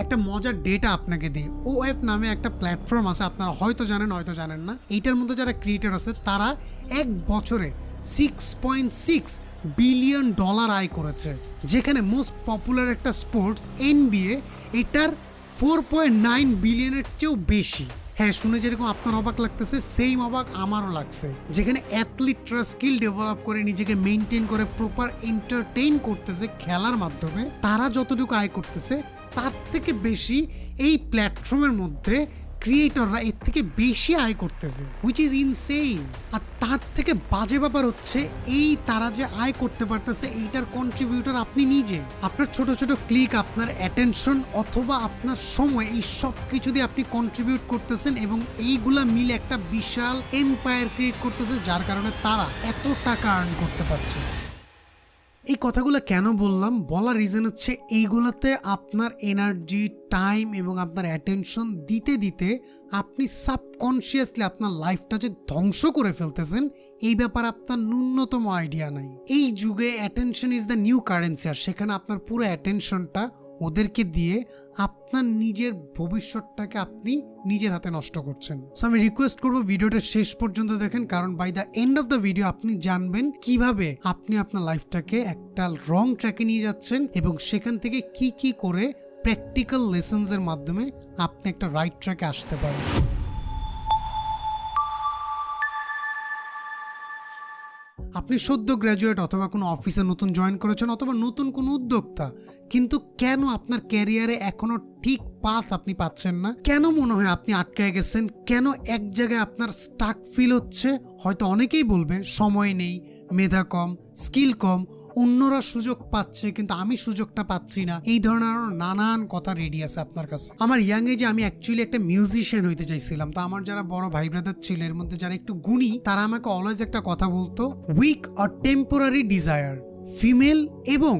একটা মজার ডেটা আপনাকে দিই। ওএফ নামে একটা প্ল্যাটফর্ম আছে, আপনারা হয়তো জানেন হয়তো জানেন না। এইটার মধ্যে যারা ক্রিয়েটর আছে তারা এক বছরে 6.6 বিলিয়ন ডলার আয় করেছে, যেখানে মোস্ট পপুলার একটা স্পোর্টস NBA এটার 4.9 বিলিয়নের চেয়েও বেশি। হ্যাঁ, শুনে যেরকম আপনার অবাক লাগতেছে সেম অবাক আমারও লাগছে। যেখানে অ্যাথলিটরা স্কিল ডেভেলপ করে নিজেকে মেনটেন করে প্রপার এন্টারটেইন করতেছে খেলার মাধ্যমে, তারা যতটুকু আয় করতেছে তার থেকে বেশি এই প্ল্যাটফর্মের মধ্যে ক্রিয়েটররা এর থেকে বেশি আয় করতেছে, হুইচ ইজ ইনসেইন। আর তার থেকে বাজে ব্যাপার হচ্ছে এই তারা যে আয় করতে পারতেছে এইটার কন্ট্রিবিউটর আপনি নিজে। আপনার ছোট ছোট ক্লিক, আপনার অ্যাটেনশন অথবা আপনার সময়, এই সব কিছু দিয়ে আপনি কন্ট্রিবিউট করতেছেন এবং এইগুলা মিলে একটা বিশাল এম্পায়ার ক্রিয়েট করতেছে, যার কারণে তারা এত টাকা আর্ন করতে পারছে। এই কথাগুলো কেন বললাম, বলার রিজন হচ্ছে এইগুলাতে আপনার এনার্জি, টাইম এবং আপনার অ্যাটেনশন দিতে দিতে আপনি সাবকনশিয়াসলি আপনার লাইফটা যে ধ্বংস করে ফেলতেছেন এই ব্যাপারে আপনার ন্যূনতম আইডিয়া নাই। এই যুগে attention is the new currency, আর সেখানে আপনার পুরো অ্যাটেনশনটা ওদেরকে দিয়ে আপনার নিজের ভবিষ্যৎটাকে আপনি নিজের হাতে নষ্ট করছেন। সো আমি রিকোয়েস্ট করবো ভিডিওটা শেষ পর্যন্ত দেখেন, কারণ by the end of the video আপনি জানবেন কিভাবে আপনি আপনার লাইফটাকে একটা রং ট্র্যাকে নিয়ে যাচ্ছেন এবং সেখান থেকে কি কি করে প্র্যাকটিক্যাল লেসনসের মাধ্যমে আপনি একটা রাইট ট্র্যাকে আসতে পারেন। আপনি সদ্য গ্র্যাজুয়েট অথবা কোনো অফিসে নতুন জয়েন করেছেন অথবা নতুন কোনো উদ্যোক্তা, কিন্তু কেন আপনার ক্যারিয়ারে এখনো ঠিক পাথ আপনি পাচ্ছেন না? কেন মনে হয় আপনি আটকে গেছেন? কেন এক জায়গায় আপনার স্টাক ফিল হচ্ছে? হয়তো অনেকেই বলবে সময় নেই, মেধা কম, স্কিল কম, অন্যরা সুযোগ পাচ্ছে কিন্তু আমি সুযোগটা পাচ্ছি না। এই ধরনের আরো নানান কথা রেডি আছে আপনার কাছে। আমার ইয়াং এজে আমি অ্যাকচুয়ালি একটা মিউজিশিয়ান হইতে চাইছিলাম। তো আমার যারা বড় ভাই ব্রাদার ছিল, এর মধ্যে যারা একটু গুণী, তারা আমাকে অলওয়েজ একটা কথা বলতো, weak or temporary desire, female এবং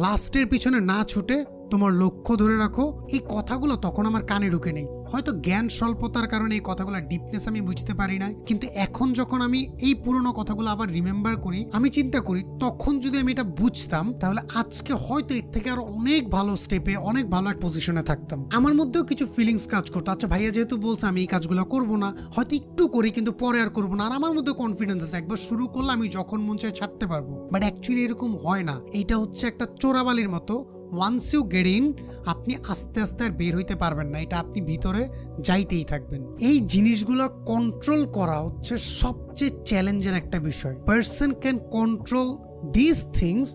লাস্টের পিছনে না ছুটে তোমার লক্ষ্য ধরে রাখো। এই কথাগুলো তখন আমার কানে ঢুকে নেই, হয়তো জ্ঞান স্বল্পতার কারণে এই কথাগুলো ডিপনেস আমি বুঝতে পারি না। কিন্তু এখন যখন আমি এই পুরোনো কথাগুলো আবার রিমেম্বার করি, আমি চিন্তা করি তখন যদি আমি এটা বুঝতাম তাহলে আজকে হয়তো এর থেকে আরো অনেক ভালো স্টেপে, অনেক ভালো এক পজিশনে থাকতাম। আমার মধ্যেও কিছু ফিলিংস কাজ করতো, আচ্ছা ভাইয়া যেহেতু বলছে আমি এই কাজগুলো করবো না, হয়তো একটু করি কিন্তু পরে আর করবো না। আর আমার মধ্যে কনফিডেন্স আছে একবার শুরু করলে আমি যখন মন চাই ছাড়তে পারবো। বাট অ্যাকচুয়ালি এরকম হয় না। এইটা হচ্ছে একটা চোরাবালির মতো। ওয়ান্স ইউ গেট ইন, আপনি আস্তে আস্তে আর বের হইতে পারবেন না, এটা আপনি ভিতরে যাইতেই থাকবেন। এই জিনিসগুলো কন্ট্রোল করা হচ্ছে সবচেয়ে চ্যালেঞ্জের একটা বিষয়। Person can control this things,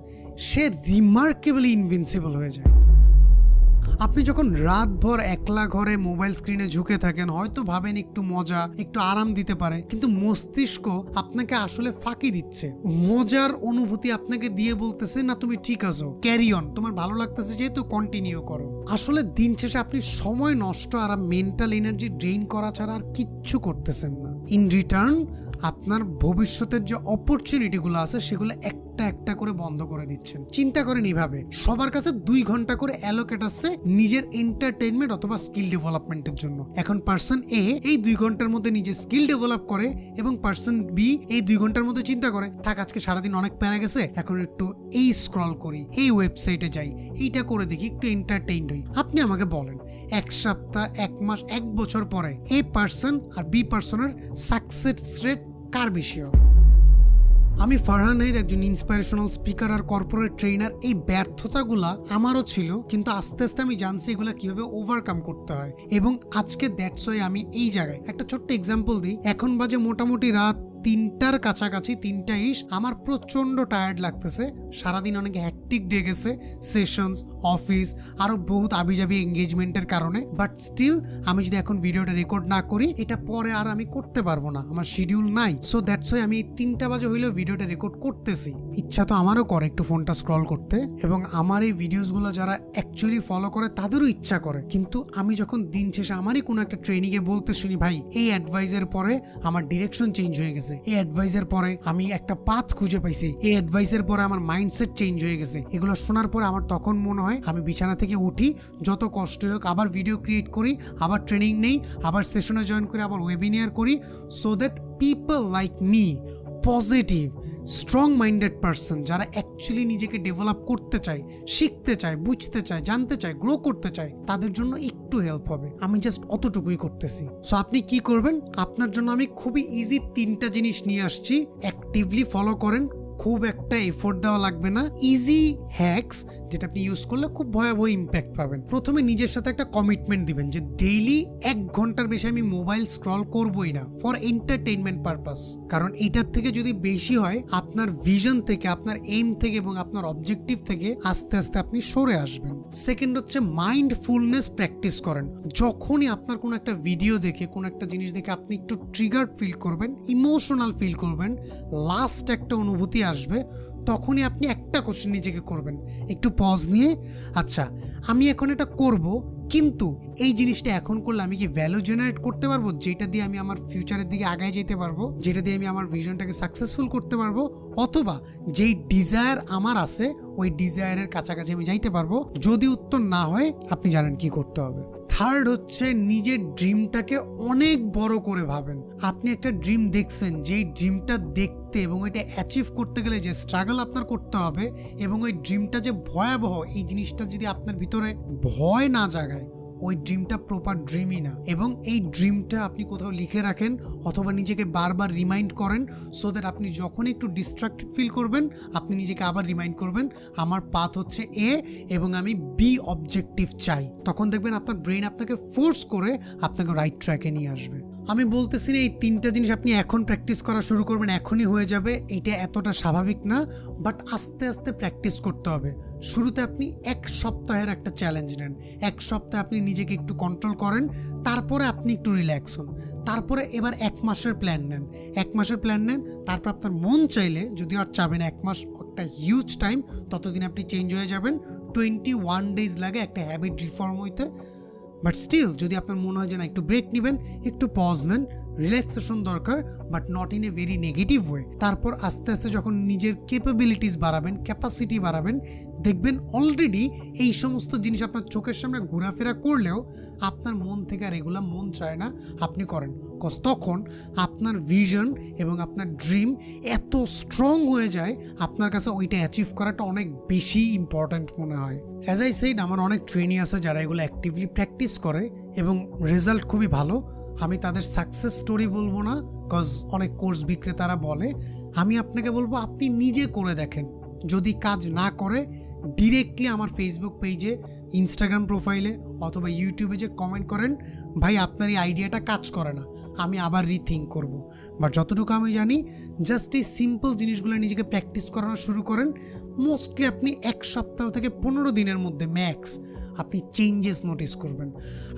say remarkably invincible হয়ে যায়। আপনি যখন রাতভর একলা ঘরে মোবাইল স্ক্রিনে ঝুঁকে থাকেন, হয়তো ভাবেন একটু মজা, একটু আরাম দিতে পারে, কিন্তু মস্তিষ্ক আপনাকে আসলে ফাঁকি দিচ্ছে। মজার অনুভূতি আপনাকে দিয়ে বলতেছে না তুমি ঠিক আছো, ক্যারি অন, তোমার ভালো লাগতেছে যেহেতু কন্টিনিউ করো। আসলে দিন শেষে আপনি সময় নষ্ট আর মেন্টাল এনার্জি ড্রেইন করা ছাড়া আর কিচ্ছু করতেছেন না। ইন রিটার্ন আপনার ভবিষ্যতের যে অপরচুনিটিগুলো আছে সেগুলো একটা একটা করে বন্ধ করে দিচ্ছেন। চিন্তা করেন এইভাবে, সবার কাছে 2 ঘন্টা করে অ্যালোকেট আছে নিজের এন্টারটেইনমেন্ট অথবা স্কিল ডেভেলপমেন্টের জন্য। এখন পার্সন এ এই 2 ঘন্টার মধ্যে নিজের স্কিল ডেভেলপ করে এবং পার্সন বি এই 2 ঘন্টার মধ্যে চিন্তা করে থাক আজকে সারাদিন অনেক প্যারা গেছে, এখন একটু এই স্ক্রল করি, এই ওয়েবসাইটে যাই, এইটা করে দেখি, একটু এন্টারটেইনড হই। আপনি আমাকে বলেন 1 সপ্তাহ, 1 মাস, 1 বছর পরে এ পার্সন আর বি পার্সনের সাকসেস রেট কার বেশি হবে? আমি ফারহান নাহিদ, একজন ইন্সপিরেশনাল স্পিকার আর কর্পোরেট ট্রেনার। এই ব্যর্থতাগুলা আমারও ছিল, কিন্তু আস্তে আস্তে আমি জানছি এগুলা কিভাবে ওভারকাম করতে হয় এবং আজকে দ্যাটস ওয়াই আমি এই জায়গায়। একটা ছোট্ট এক্সাম্পল দিই, এখন বাজে মোটামুটি রাত 3টার কাছাকাছি, 3টা-ইশ। আমার প্রচন্ড টায়ার্ড লাগতেছে, সারাদিন অনেক হ্যাকটিক ডে গেছে, সেশনস, অফিস, আরো বহুত আবিজাবি এঙ্গেজমেন্টের কারণে। বাট স্টিল আমি যদি এখন ভিডিওটা রেকর্ড না করি, এটা পরে আর আমি করতে পারবো না, আমার শিডিউল নাই। সো দ্যাটস ওয়াই আমি 3টা বাজে হইলেও ভিডিওটা রেকর্ড করতেছি। ইচ্ছা তো আমারও করে একটু ফোনটা স্ক্রল করতে, এবং আমার এই ভিডিওসগুলো যারা অ্যাকচুয়ালি ফলো করে তাদেরও ইচ্ছা করে। কিন্তু আমি যখন দিন শেষে আমারই কোনো একটা ট্রেনিংয়ে বলতে শুনি, ভাই এই অ্যাডভাইসের পরে আমার ডিরেকশন চেঞ্জ হয়ে গেছে, এই অ্যাডভাইসের পরে আমি একটা পাথ খুঁজে পাইছি, এই অ্যাডভাইসের পরে আমার মাইন্ডসেট চেঞ্জ হয়ে গেছে, এগুলো শোনার পরে আমার তখন মনে হয় আমি বিছানা থেকে উঠি, যত কষ্ট হোক আবার ভিডিও ক্রিয়েট করি, আবার ট্রেনিং নেই, আবার সেশনে জয়েন করি, আবার ওয়েবিনার করি, so that people like me positive strong minded person, যারা অ্যাকচুয়ালি নিজেকে ডেভেলপ করতে চায়, শিখতে চায়, বুঝতে চায়, জানতে চায়, গ্রো করতে চায়, তাদের জন্য একটু হেল্প হবে। আমি জাস্ট অতটুকুই করতেছি। সো আপনি কি করবেন, আপনার জন্য আমি খুবই ইজি 3টা জিনিস নিয়ে আসছি, অ্যাক্টিভলি ফলো করেন, খুব একটা এফোর্ট দেওয়া লাগবে না, ইজি হ্যাকস যেটা আপনি ইউজ করলে খুব ভয়াবহ ইম্প্যাক্ট পাবেন। প্রথমে নিজের সাথে একটা কমিটমেন্ট দিবেন যে ডেইলি 1 ঘন্টার বেশি আমি মোবাইল স্ক্রল করবই না ফর এন্টারটেইনমেন্ট পারপাস। কারণ এটার থেকে যদি বেশি হয়, আপনার ভিশন থেকে, আপনার এইম থেকে এবং আপনার অবজেক্টিভ থেকে আস্তে আস্তে আপনি সরে আসবেন। সেকেন্ড হচ্ছে মাইন্ডফুলনেস প্র্যাকটিস করেন। যখনই আপনার কোনো একটা ভিডিও দেখে, কোনো একটা জিনিস দেখে আপনি একটু ট্রিগার ফিল করবেন, ইমোশনাল ফিল করবেন, লাস্ট একটা অনুভূতি আসবে, তখনই আপনি একটা কোশ্চেন নিজেকে করবেন, একটু পজ নিয়ে, আচ্ছা আমি এখন এটা করব, কিন্তু এই জিনিসটা এখন করলে আমি কি ভ্যালু জেনারেট করতে পারবো, যেটা দিয়ে আমি আমার ফিউচারের দিকে আগায় যেতে পারবো, যেটা দিয়ে আমি আমার ভিশনটাকে সাকসেসফুল করতে পারবো, অথবা যেই ডিজায়ার আমার আছে ওই ডিজায়ারের কাছাকাছি আমি যাইতে পারবো। যদি উত্তর না হয়, আপনি জানেন কি করতে হবে। থার্ড হচ্ছে নিজের ড্রিমটাকে অনেক বড় করে ভাবেন। আপনি একটা ড্রিম দেখছেন, যেই ড্রিমটা দেখতে এবং ওইটা অ্যাচিভ করতে গেলে যে স্ট্রাগল আপনার করতে হবে এবং ওই ড্রিমটা যে ভয়াবহ, এই জিনিসটা যদি আপনার ভিতরে ভয় না জাগায়, ওই ড্রিমটা প্রপার ড্রিমই না। এবং এই ড্রিমটা আপনি কোথাও লিখে রাখেন অথবা নিজেকে বারবার রিমাইন্ড করেন, সো দ্যাট আপনি যখন একটু ডিস্ট্রাক্টেড ফিল করবেন, আপনি নিজেকে আবার রিমাইন্ড করবেন আমার পাথ হচ্ছে এ এবং আমি বি অবজেক্টিভ চাই। তখন দেখবেন আপনার ব্রেন আপনাকে ফোর্স করে আপনাকে রাইট ট্র্যাকে নিয়ে আসবে। আমি বলতেছি না এই 3টা জিনিস আপনি এখন প্র্যাকটিস করা শুরু করবেন, এখনই হয়ে যাবে, এটা এতটা স্বাভাবিক না, বাট আস্তে আস্তে প্র্যাকটিস করতে হবে। শুরুতে আপনি 1 সপ্তাহের একটা চ্যালেঞ্জ নেন, 1 সপ্তাহে আপনি নিজেকে একটু কন্ট্রোল করেন, তারপরে আপনি একটু রিল্যাক্স হন, তারপরে এবার 1 মাসের প্ল্যান নেন, 1 মাসের প্ল্যান নেন, তারপর আপনার মন চাইলে, যদি আর চাবেন 1 মাস একটা হিউজ টাইম, ততদিন আপনি চেঞ্জ হয়ে যাবেন। 21 ডেজ লাগে একটা হ্যাবিট রিফর্ম হইতে। বাট স্টিল যদি আপনার মনে হয় যে না একটু ব্রেক নেবেন, একটু পজ নেন, রিল্যাক্সেশন দরকার, but not in a very negative way, তারপর আস্তে আস্তে যখন নিজের ক্যাপাবিলিটিস বাড়াবেন, ক্যাপাসিটি বাড়াবেন, দেখবেন অলরেডি এই সমস্ত জিনিস আপনার চোখের সামনে ঘোরাফেরা করলেও আপনার মন থেকে আর এগুলা মন চায় না আপনি করেন, কজ তখন আপনার ভিশন এবং আপনার ড্রিম এত স্ট্রং হয়ে যায়, আপনার কাছে ওইটা অ্যাচিভ করাটা অনেক বেশি ইম্পর্ট্যান্ট মনে হয়। অ্যাজ আই সেড, আমার অনেক ট্রেনি আছে যারা এগুলো অ্যাক্টিভলি প্র্যাকটিস করে এবং রেজাল্ট খুবই ভালো। আমি তাদের সাকসেস স্টোরি বলবো না, কজ অনেক কোর্স বিক্রেতারা বলে। আমি আপনাকে বলবো আপনি নিজে করে দেখেন, যদি কাজ না করে ডিরেক্টলি আমার ফেসবুক পেজে, ইনস্টাগ্রাম প্রোফাইলে অথবা ইউটিউবে যে কমেন্ট করেন, ভাই আপনার এই আইডিয়াটা কাজ করে না, আমি আবার রিথিঙ্ক করব। বাট যতটুকু আমি জানি, জাস্ট এই সিম্পল জিনিসগুলো নিজেকে প্র্যাকটিস করানো শুরু করেন, মোস্টলি আপনি 1 সপ্তাহ থেকে 15 দিনের মধ্যে ম্যাক্স আপনি চেঞ্জেস নোটিস করবেন।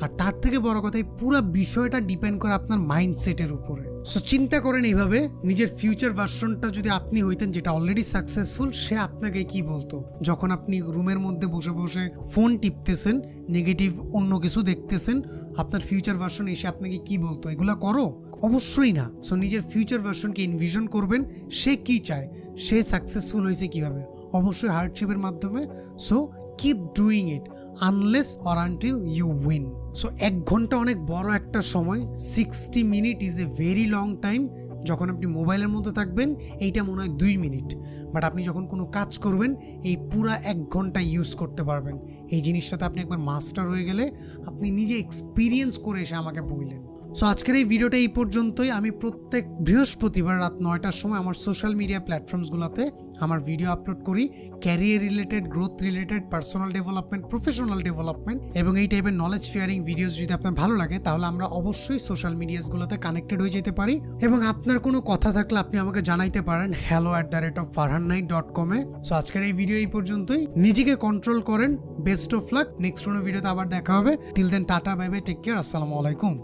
আর তার থেকে বড় কথা, এই পুরো বিষয়টা ডিপেন্ড করে আপনার মাইন্ডসেটের উপরে। সো চিন্তা করেন এইভাবে, নিজের ফিউচার ভার্সনটা যদি আপনি হইতেন যেটা অলরেডি সাকসেসফুল, সে আপনাকে কি বলতো যখন আপনি রুমের মধ্যে বসে বসে ফোন টিপতেছেন, নেগেটিভ অন্য কিছু দেখতেছেন, আপনার ফিউচার ভার্সন এসে আপনাকে কি বলতো, এগুলা করো? অবশ্যই না। সো নিজের ফিউচার ভার্সনকে ইনভিশন করবেন, সে কি চায়, সে সাকসেসফুল হয়েছে কিভাবে, অবশ্যই হার্ডশিপের মাধ্যমে। So keep doing it unless or until you win. So 1 ঘন্টা অনেক বড় একটা সময়, 60 minute is a very long time. যখন আপনি মোবাইলের মধ্যে থাকবেন এইটা মনে হয় 2 মিনিট, বাট আপনি যখন কোনো কাজ করবেন এই পুরা 1 ঘন্টা ইউজ করতে পারবেন। এই জিনিসটাতে আপনি একবার মাস্টার হয়ে গেলে আপনি নিজে এক্সপিরিয়েন্স করে এসে আমাকে বললেন। সো আজকের এই ভিডিওটা এই পর্যন্তই। আমি প্রত্যেক বৃহস্পতিবার রাত 9টার সময় আমার সোশ্যাল মিডিয়া প্ল্যাটফর্মসগুলোতে আমার ভিডিও আপলোড করি, career related, growth related, personal development, professional development এবং এই টাইপের নলেজ শেয়ারিং ভিডিওস যদি আপনার ভালো লাগে, তাহলে আমরা অবশ্যই সোশ্যাল মিডিয়াসগুলোতে কানেক্টেড হয়ে যেতে পারি। এবং আপনার কোনো কথা থাকলে আপনি আমাকে জানাইতে পারেন hello@farhanknight.com এ। সো আজকের এই ভিডিও এই পর্যন্তই। নিজেকে কন্ট্রোল করেন। Best of luck. নেক্সট কোনো ভিডিওতে আবার দেখা হবে। Till then tata, bye bye, take care, আসসালামু আলাইকুম।